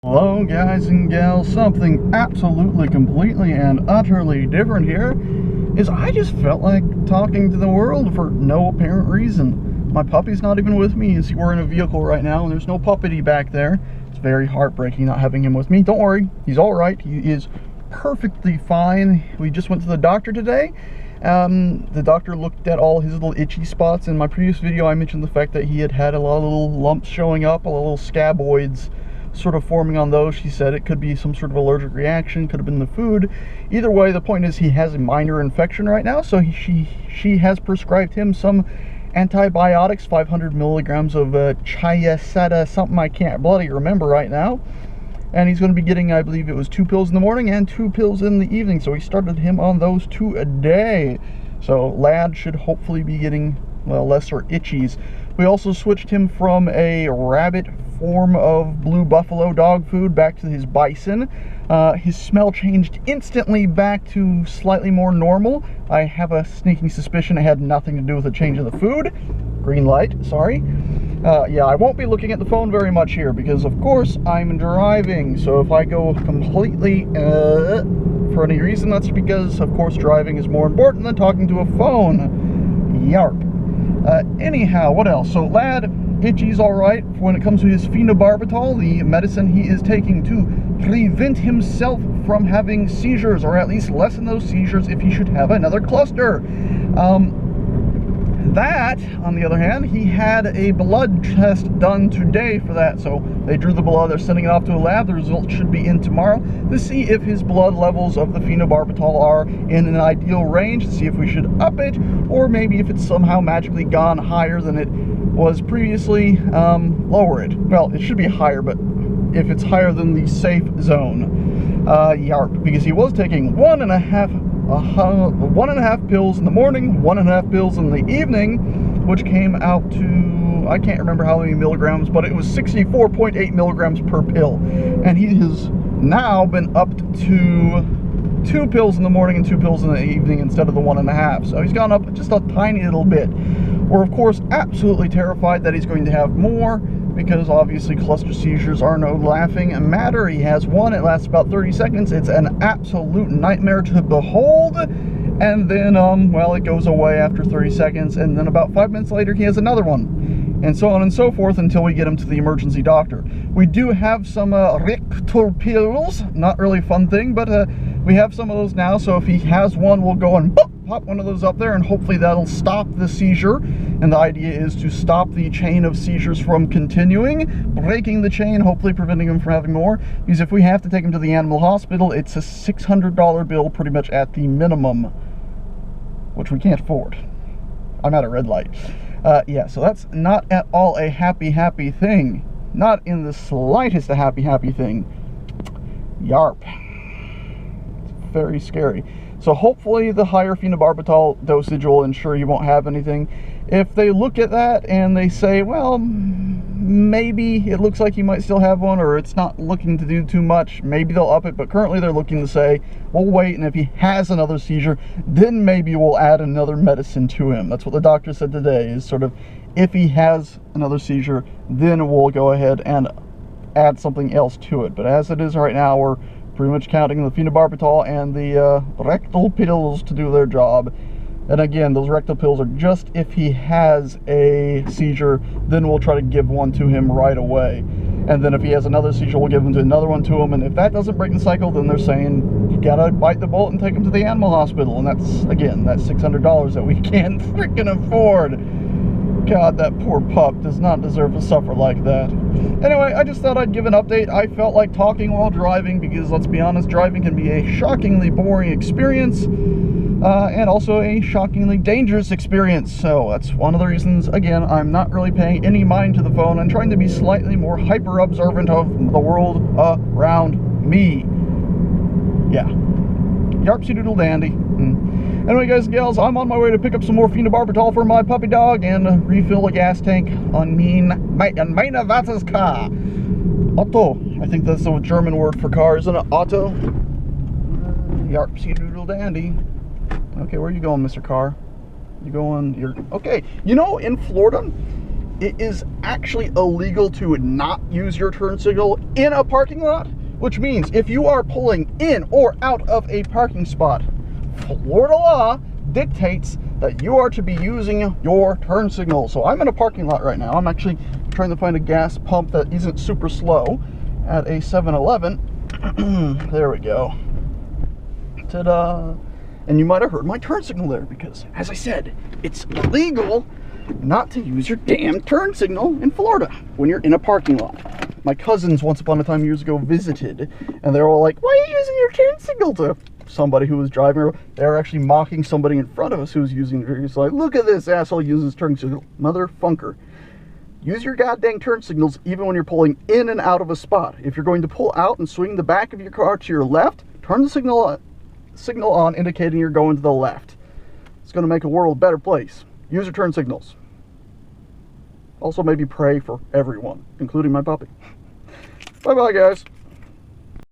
Hello guys and gals, something absolutely, completely and utterly different here is I just felt like talking to the world for no apparent reason. My puppy's not even with me. We're in a vehicle right now and there's no puppety back there. It's very heartbreaking not having him with me. Don't worry, he's alright. He is perfectly fine. We just went to the doctor today. The doctor looked at all his little itchy spots. In my previous video I mentioned the fact that he had a lot of little lumps showing up, a little scaboids sort of forming on those. She said it could be some sort of allergic reaction, could have been the food. Either way, the point is he has a minor infection right now, so she has prescribed him some antibiotics, 500 milligrams of chiaseta, something I can't bloody remember right now. And he's going to be getting, I believe it was 2 pills in the morning and 2 pills in the evening, so we started him on those 2 a day. So Lad should hopefully be getting, well, lesser itchies. We also switched him from a rabbit form of blue buffalo dog food back to his bison. His smell changed instantly back to slightly more normal. I have a sneaking suspicion it had nothing to do with the change of the food. Green light, sorry. Yeah, I won't be looking at the phone very much here because, of course, I'm driving. So if I go completely for any reason, that's because, of course, driving is more important than talking to a phone. Yarp. Anyhow, what else? So Lad, itchy's alright when it comes to his Phenobarbital, the medicine he is taking to prevent himself from having seizures, or at least lessen those seizures if he should have another cluster. That, on the other hand, he had a blood test done today for that, so they drew the blood, they're sending it off to a lab. The results should be in tomorrow to see if his blood levels of the Phenobarbital are in an ideal range, to see if we should up it, or maybe if it's somehow magically gone higher than it was previously, lower it. Well, it should be higher, but if it's higher than the safe zone, yarp, because he was taking 1.5 pills in the morning, 1.5 pills in the evening, which came out to, I can't remember how many milligrams, but it was 64.8 milligrams per pill. And he has now been upped to 2 pills in the morning and 2 pills in the evening instead of the 1.5. So he's gone up just a tiny little bit. We're, of course, absolutely terrified that he's going to have more, because obviously cluster seizures are no laughing matter. He has one, it lasts about 30 seconds. It's an absolute nightmare to behold. And then, well, it goes away after 30 seconds, and then about 5 minutes later, he has another one. And so on and so forth until we get him to the emergency doctor. We do have some rectal pills, not really a fun thing, but we have some of those now, so if he has one, we'll go and pop one of those up there, and hopefully that'll stop the seizure. And the idea is to stop the chain of seizures from continuing, breaking the chain, hopefully preventing him from having more. Because if we have to take him to the animal hospital, it's a $600 bill pretty much at the minimum, which we can't afford. I'm at a red light. Yeah, so that's not at all a happy thing. Not in the slightest a happy thing. Yarp. It's very scary. So hopefully the higher Phenobarbital dosage will ensure you won't have anything. If they look at that and they say, well, maybe it looks like you might still have one, or it's not looking to do too much, maybe they'll up it. But currently they're looking to say, we'll wait, and if he has another seizure, then maybe we'll add another medicine to him. That's what the doctor said today, is sort of, if he has another seizure, then we'll go ahead and add something else to it. But as it is right now, we're pretty much counting the Phenobarbital and the rectal pills to do their job. And again, those rectal pills are just if he has a seizure, then we'll try to give one to him right away. And then if he has another seizure, we'll give him to another one to him. And if that doesn't break the cycle, then they're saying, you gotta bite the bullet and take him to the animal hospital. And that's, again, that's $600 that we can't freaking afford. God, that poor pup does not deserve to suffer like that. Anyway, I just thought I'd give an update. I felt like talking while driving because, let's be honest, driving can be a shockingly boring experience and also a shockingly dangerous experience. So that's one of the reasons, again, I'm not really paying any mind to the phone. I'm trying to be slightly more hyper-observant of the world around me. Yeah. Yarpsy doodle dandy. Anyway, guys and gals, I'm on my way to pick up some more Phenobarbital for my puppy dog and refill a gas tank on meine Vater's car. Otto. I think that's the German word for car, isn't it? Otto. Yarpsy doodle dandy. Okay, where are you going, Mr. Car? You going, you're, okay. You know, in Florida, it is actually illegal to not use your turn signal in a parking lot, which means if you are pulling in or out of a parking spot, Florida law dictates that you are to be using your turn signal. So I'm in a parking lot right now. I'm actually trying to find a gas pump that isn't super slow at a 7-Eleven. There we go. Ta-da! And you might have heard my turn signal there because, as I said, it's illegal not to use your damn turn signal in Florida when you're in a parking lot. My cousins once upon a time years ago visited, and they were all like, why are you using your turn signal? To somebody who was driving. They were actually mocking somebody in front of us who was using it. It's like, look at this asshole uses turn signal. Motherfunker. Use your goddamn turn signals even when you're pulling in and out of a spot. If you're going to pull out and swing the back of your car to your left, turn the signal on indicating you're going to the left. It's going to make a world a better place. Use your turn signals. Also maybe pray for everyone, including my puppy. Bye-bye, guys.